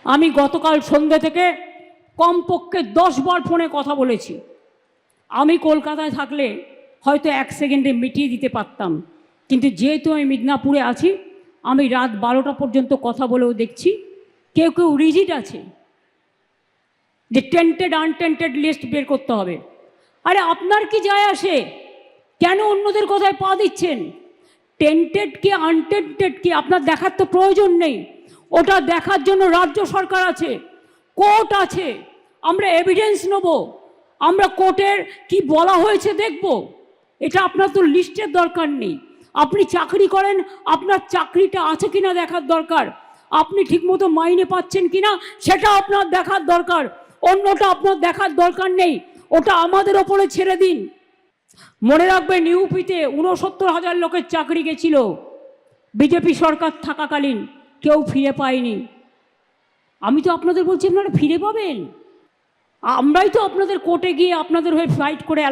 আমি গতকাল সন্ধ্যে থেকে কমপক্ষে 10 বার ফোনে কথা বলেছি। আমি কলকাতায় থাকলে হয়তো 1 সেকেন্ডে মিটিয়ে দিতে পারতাম, কিন্তু যেহেতু আমি মিদনাপুরে আছি, আমি রাত 12টা পর্যন্ত কথা বলেও দেখছি কেউ কেউ রিজিড আছে যে টেন্টেড আনটেন্টেড লিস্ট বের করতে হবে। আরে আপনার কি যায় আসে? কেন অন্যদের কথায় পা দিচ্ছেন? টেন্টেড কি আনটেন্টেড কি আপনার দেখার তো প্রয়োজন নেই। ওটা দেখার জন্য রাজ্য সরকার আছে, কোর্ট আছে, আমরা এভিডেন্স নেব, আমরা কোর্টের কি বলা হয়েছে দেখব। এটা আপনার তো লিস্টের দরকার নেই। আপনি চাকরি করেন, আপনার চাকরিটা আছে কিনা দেখার দরকার, আপনি ঠিকমতো মাইনে পাচ্ছেন কিনা সেটা আপনার দেখার দরকার, অন্যটা আপনার দেখার দরকার নেই। ওটা আমাদের ওপরে ছেড়ে দিন। মনে রাখবেন, ইউপিতে 69,000 লোকের চাকরি গেছিল বিজেপি সরকার থাকাকালীন, কেউ ফিরে পায়নি। আমি তো আপনাদের বলছি আপনারা ফিরে পাবেন। আমরাই তো আপনাদের কোর্টে গিয়ে আপনাদের হয়ে ফাইট করে